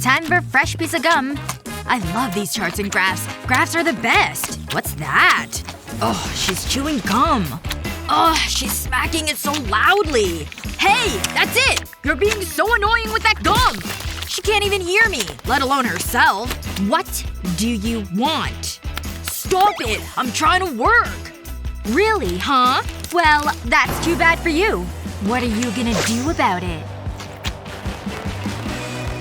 Time for a fresh piece of gum. I love these charts and graphs. Graphs are the best. What's that? Oh, she's chewing gum. Oh, she's smacking it so loudly. Hey! That's it! You're being so annoying with that gum! She can't even hear me, let alone herself. What do you want? Stop it! I'm trying to work! Really, huh? Well, that's too bad for you. What are you gonna do about it?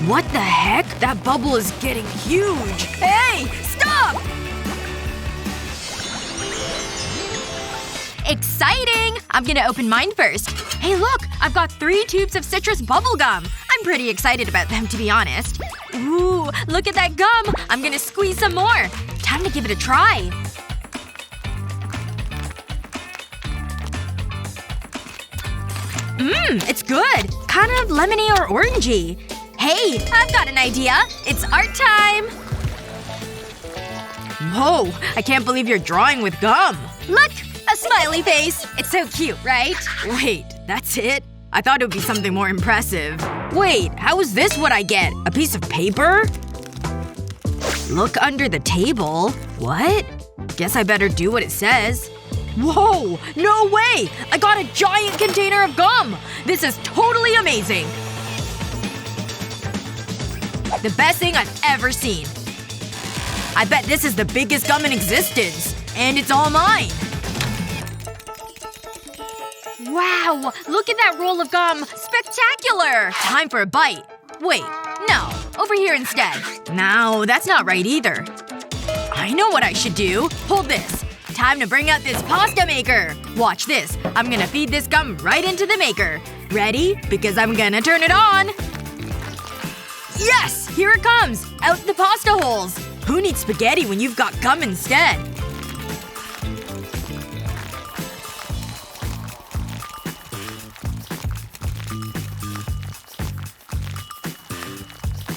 What the heck? That bubble is getting huge! Hey! Stop! Exciting! I'm gonna open mine first. Hey look! I've got 3 tubes of citrus bubblegum. I'm pretty excited about them, to be honest. Ooh, look at that gum! I'm gonna squeeze some more. Time to give it a try. It's good. Kind of lemony or orangey. Hey, I've got an idea. It's art time! Whoa, I can't believe you're drawing with gum. Look! A smiley face. It's so cute, right? Wait, that's it? I thought it would be something more impressive. Wait, how is this what I get? A piece of paper? Look under the table? What? Guess I better do what it says. Whoa! No way! I got a giant container of gum! This is totally amazing! The best thing I've ever seen. I bet this is the biggest gum in existence. And it's all mine. Wow! Look at that roll of gum! Spectacular! Time for a bite. Wait. No. Over here instead. No, that's not right either. I know what I should do. Hold this. Time to bring out this pasta maker. Watch this. I'm gonna feed this gum right into the maker. Ready? Because I'm gonna turn it on. Yes! Here it comes! Out the pasta holes! Who needs spaghetti when you've got gum instead?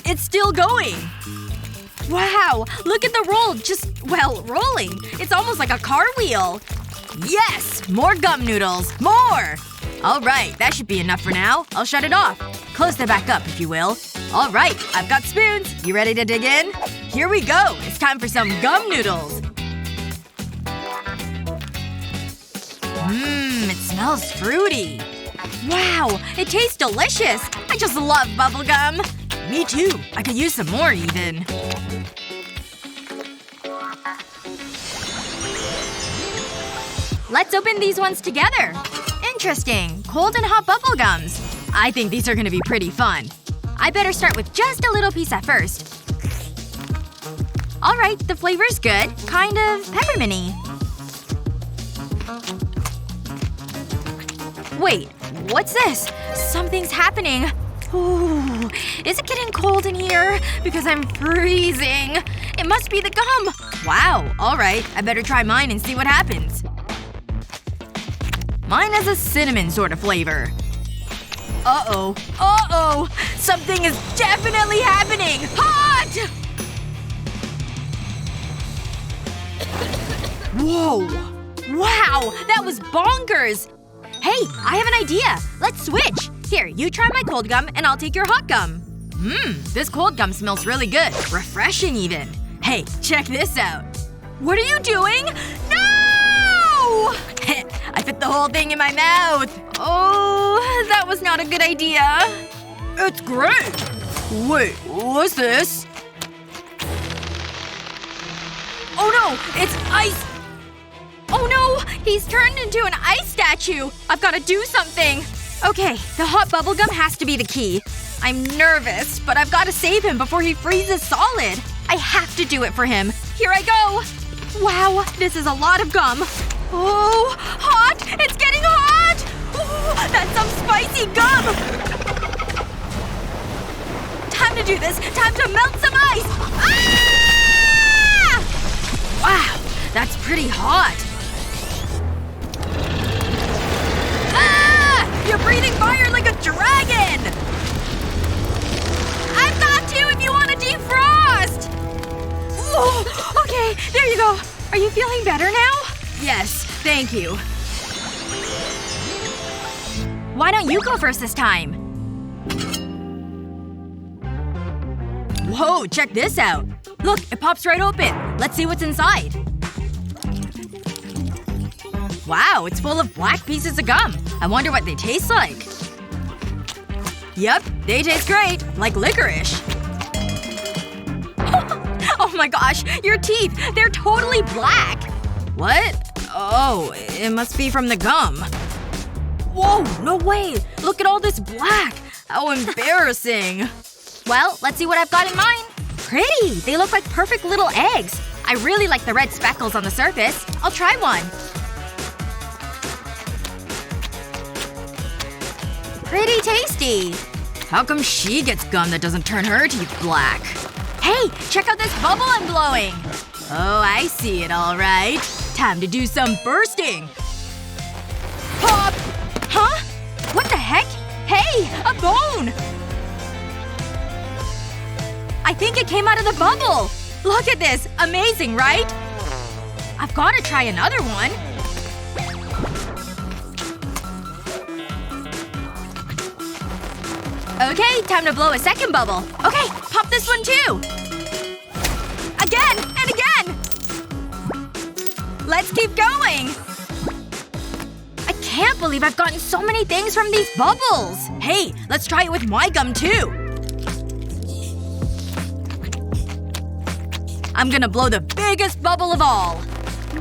It's still going! Wow! Look at the roll just, well, rolling. It's almost like a car wheel. Yes! More gum noodles! More! Alright, that should be enough for now. I'll shut it off. Close that back up, if you will. Alright, I've got spoons. You ready to dig in? Here we go! It's time for some gum noodles. It smells fruity. Wow! It tastes delicious! I just love bubblegum! Me too. I could use some more, even. Let's open these ones together. Interesting. Cold and hot bubblegums. I think these are gonna be pretty fun. I better start with just a little piece at first. Alright, the flavor's good. Kind of pepperminty. Wait. What's this? Something's happening. Ooh. Is it getting cold in here? Because I'm freezing. It must be the gum. Wow. Alright. I better try mine and see what happens. Mine has a cinnamon sort of flavor. Uh-oh. Uh-oh! Something is definitely happening! Hot! Whoa. Wow! That was bonkers! Hey, I have an idea! Let's switch! Here, you try my cold gum and I'll take your hot gum. This cold gum smells really good. Refreshing even. Hey, check this out. What are you doing? No! I fit the whole thing in my mouth. Oh, that was not a good idea. It's great. Wait, what's this? Oh no! It's ice! Oh no! He's turned into an ice statue! I've gotta do something! Okay, the hot bubblegum has to be the key. I'm nervous, but I've gotta save him before he freezes solid. I have to do it for him. Here I go! Wow, this is a lot of gum. Oh, hot! It's getting hot! Ooh, that's some spicy gum! Time to do this! Time to melt some ice! Ah! Wow, that's pretty hot. Ah! You're breathing fire like a dragon! I've got you if you want to defrost! Oh, okay, there you go. Are you feeling better now? Yes, thank you. Why don't you go first this time? Whoa, check this out. Look, it pops right open. Let's see what's inside. Wow, it's full of black pieces of gum. I wonder what they taste like. Yep, they taste great. Like licorice. Oh my gosh, your teeth! They're totally black! What? Oh, it must be from the gum. Whoa, no way! Look at all this black! How embarrassing. Well, let's see what I've got in mine. Pretty! They look like perfect little eggs. I really like the red speckles on the surface. I'll try one. Pretty tasty. How come she gets gum that doesn't turn her teeth black? Hey! Check out this bubble I'm blowing! Oh, I see it alright. Time to do some bursting. Pop! Huh? What the heck? Hey! A bone! I think it came out of the bubble! Look at this! Amazing, right? I've gotta try another one. Okay, time to blow a second bubble. Okay, pop this one too! Again! And again! Let's keep going! I can't believe I've gotten so many things from these bubbles! Hey, let's try it with my gum too! I'm gonna blow the biggest bubble of all.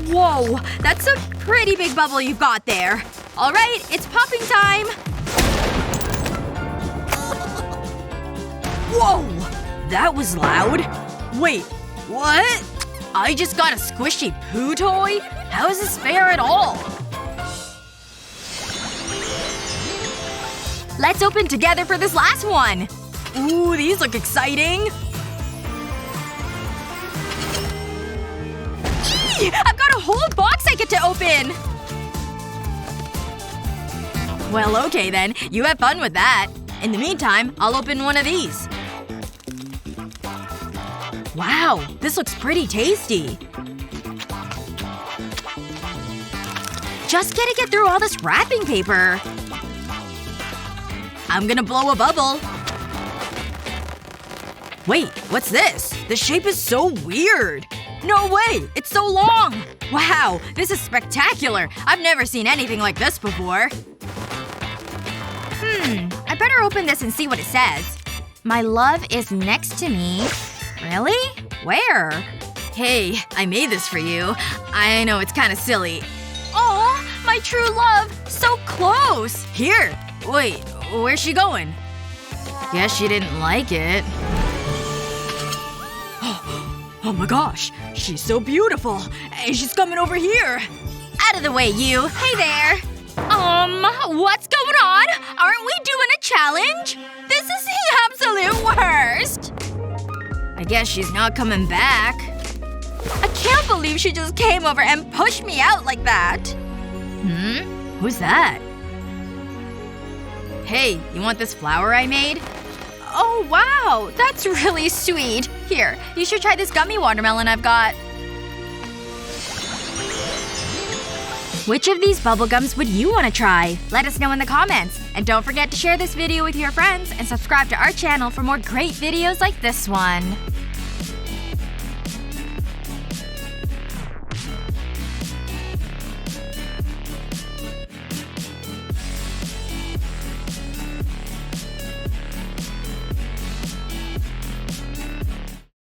Whoa, that's a pretty big bubble you've got there. Alright, it's popping time! Whoa! That was loud. Wait, what? I just got a squishy poo toy? How is this fair at all? Let's open together for this last one! Ooh, these look exciting! Eee! I've got a whole box I get to open! Well, okay then. You have fun with that. In the meantime, I'll open one of these. Wow, this looks pretty tasty. Just gotta get through all this wrapping paper. I'm gonna blow a bubble. Wait, what's this? The shape is so weird. No way! It's so long! Wow, this is spectacular. I've never seen anything like this before. I better open this and see what it says. My love is next to me. Really? Where? Hey, I made this for you. I know it's kinda silly. Aw, my true love! So close! Here! Wait, where's she going? Guess she didn't like it. Oh my gosh. She's so beautiful. And she's coming over here. Out of the way, you. Hey there. What's going on? Aren't we doing a challenge? This is the absolute worst! I guess she's not coming back. I can't believe she just came over and pushed me out like that. Who's that? Hey, you want this flower I made? Oh wow, that's really sweet. Here, you should try this gummy watermelon I've got. Which of these bubblegums would you want to try? Let us know in the comments. And don't forget to share this video with your friends and subscribe to our channel for more great videos like this one.